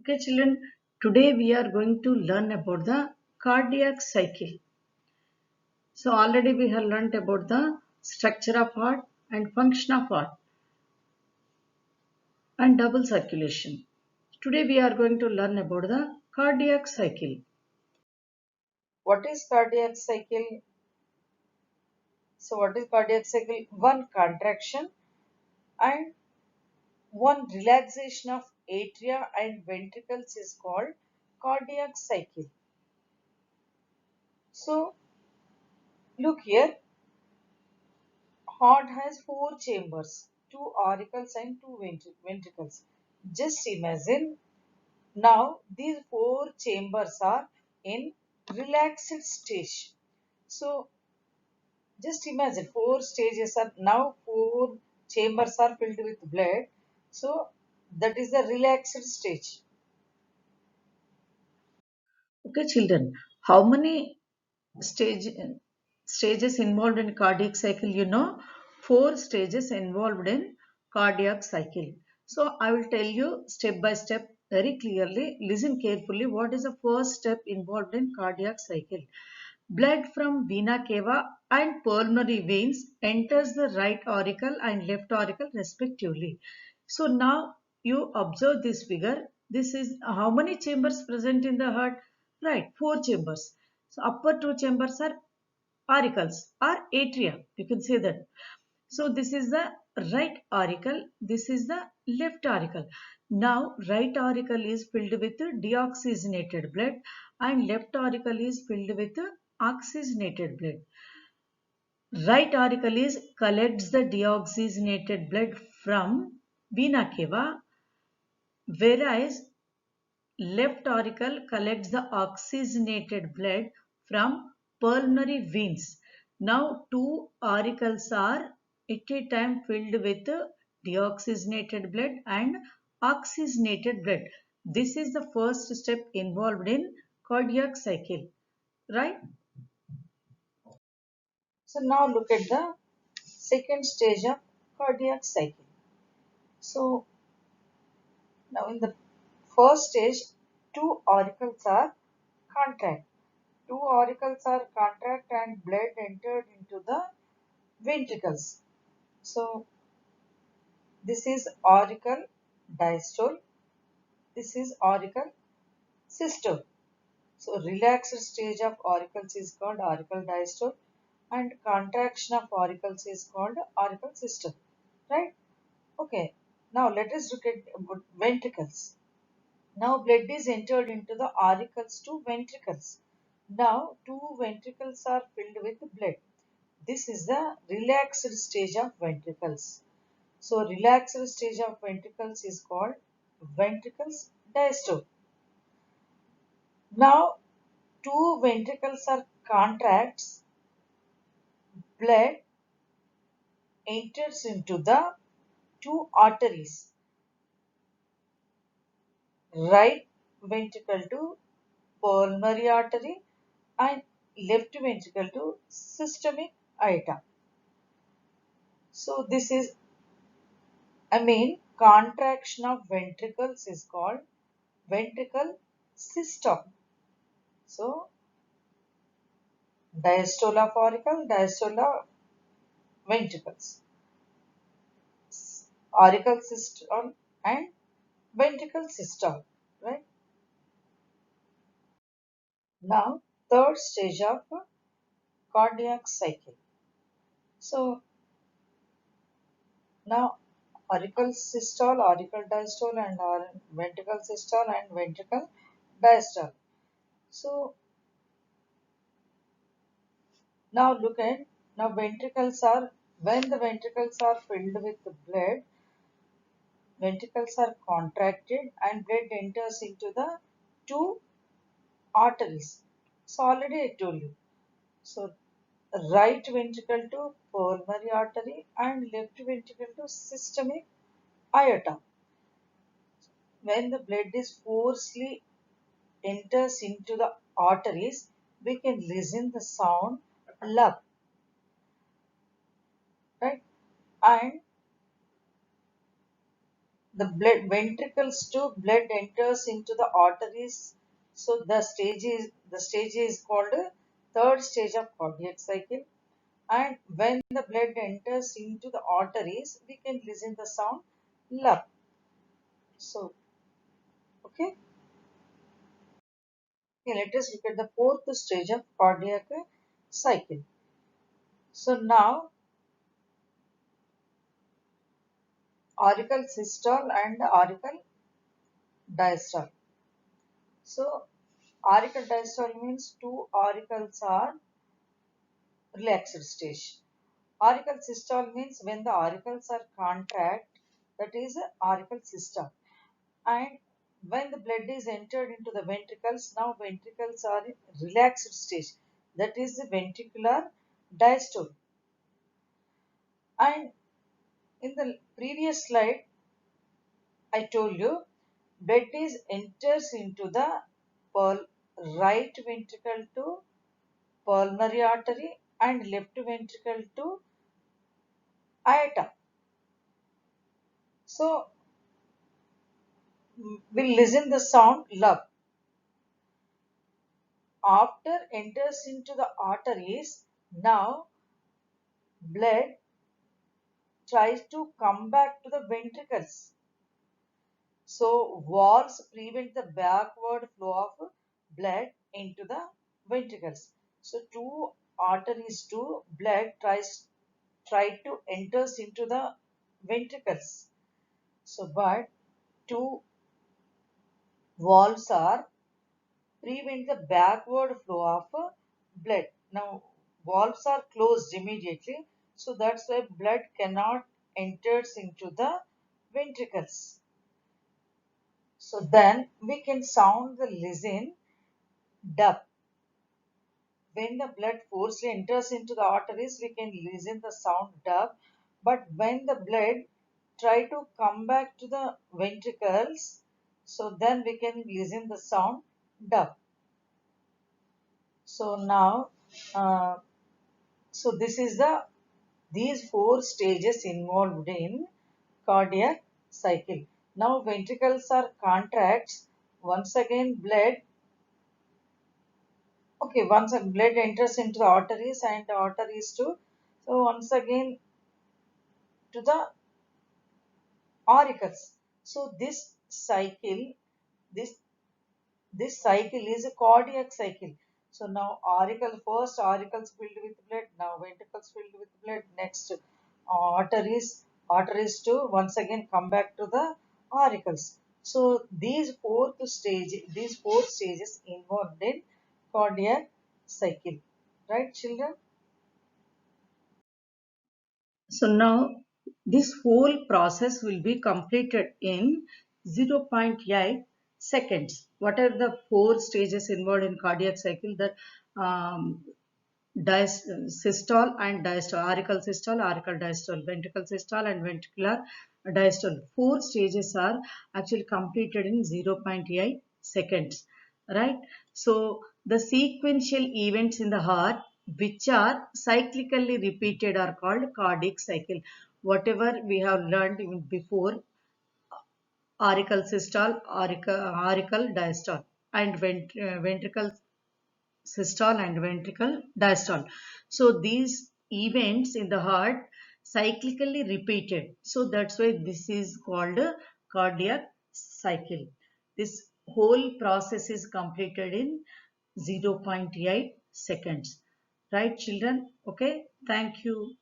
Okay, children, today we are going to learn about the cardiac cycle. So, already we have learnt about the structure of heart and function of heart and double circulation. Today we are going to learn about the cardiac cycle. What is cardiac cycle? So what is cardiac cycle? One contraction and one relaxation of atria and ventricles is called cardiac cycle. So look here, heart has four chambers, two auricles and two ventricles. Just imagine now these four chambers are in relaxed stage. So just imagine four stages are now four chambers are filled with blood. So that is the relaxed stage. Okay, children, how many stage, stages involved in cardiac cycle? You know, four stages involved in cardiac cycle. So I will tell you step by step very clearly. Listen carefully. What is the first step involved in cardiac cycle? Blood from vena cava and pulmonary veins enters the right auricle and left auricle respectively. So now you observe this figure. This is how many chambers present in the heart? Right, four chambers. So upper two chambers are auricles or atria. You can say that. So this is the right auricle. This is the left auricle. Now right auricle is filled with deoxygenated blood and left auricle is filled with oxygenated blood. Right auricle is collects the deoxygenated blood from vena cava, whereas left auricle collects the oxygenated blood from pulmonary veins. Now, two auricles are at a time filled with deoxygenated blood and oxygenated blood. This is the first step involved in cardiac cycle, right? So now look at the second stage of cardiac cycle. So now in the first stage, two auricles are contract. Two auricles are contract and blood entered into the ventricles. So this is auricle diastole. This is auricle systole. So relaxed stage of auricles is called auricle diastole and contraction of auricles is called auricle systole. Right? Okay. Now let us look at ventricles. Now blood is entered into the auricles to ventricles. Now two ventricles are filled with blood. This is the relaxed stage of ventricles. So relaxed stage of ventricles is called ventricles diastole. Now two ventricles are contracts, blood enters into the two arteries, right ventricle to pulmonary artery and left ventricle to systemic aorta. So this is, contraction of ventricles is called ventricle systole. So diastole of auricle, diastole of ventricles, auricle systole and ventricle systole, right? Now, third stage of cardiac cycle. So, now auricle systole, auricle diastole, and ventricle systole and ventricle diastole. So, now look at now ventricles are when the ventricles are filled with blood, ventricles are contracted and blood enters into the two arteries. So already I told you. So right ventricle to pulmonary artery and left ventricle to systemic aorta. When the blood is forcefully enters into the arteries, we can listen the sound love, right? And the blood ventricles to blood enters into the arteries. So the stage is called third stage of cardiac cycle. And when the blood enters into the arteries, we can listen the sound lap. So okay, let us look at the fourth stage of cardiac cycle. So now auricle systole and auricle diastole. So auricle diastole means two auricles are relaxed stage. Auricle systole means when the auricles are contract, that is auricle systole. And when the blood is entered into the ventricles, now ventricles are in relaxed stage, that is the ventricular diastole. And in the previous slide I told you blood is enters into the right ventricle to pulmonary artery and left ventricle to aorta. So we listen the sound love. After enters into the arteries, now blood tries to come back to the ventricles. So walls prevent the backward flow of blood into the ventricles. So two arteries to blood try to enters into the ventricles. So but two valves are prevent the backward flow of blood. Now valves are closed immediately, so that's why blood cannot enters into the ventricles. So then we can sound the listen dub. When the blood forcefully enters into the arteries, we can listen the sound dub. But when the blood try to come back to the ventricles, so then we can listen the sound dub. So now, uh, so this is these four stages involved in cardiac cycle. Now ventricles are contracts. Once again, once a blood enters into the arteries and the arteries too. So once again to the auricles. So this this cycle is a cardiac cycle. So now auricles filled with blood, now ventricles filled with blood, next arteries to once again come back to the auricles. So these four stages involved in cardiac cycle. Right, children? So now this whole process will be completed in zero point 0.8 seconds. What are the four stages involved in cardiac cycle? The um, systole and diastole, auricle systole, auricle diastole, ventricle systole and ventricular diastole. Four stages are actually completed in zero point 0.8 seconds, right? So the sequential events in the heart which are cyclically repeated are called cardiac cycle. Whatever we have learned even before, auricle systole, auricle diastole and ventricle systole and ventricle diastole. So these events in the heart cyclically repeated. So that's why this is called a cardiac cycle. This whole process is completed in zero point 0.8 seconds. Right, children? Okay. Thank you.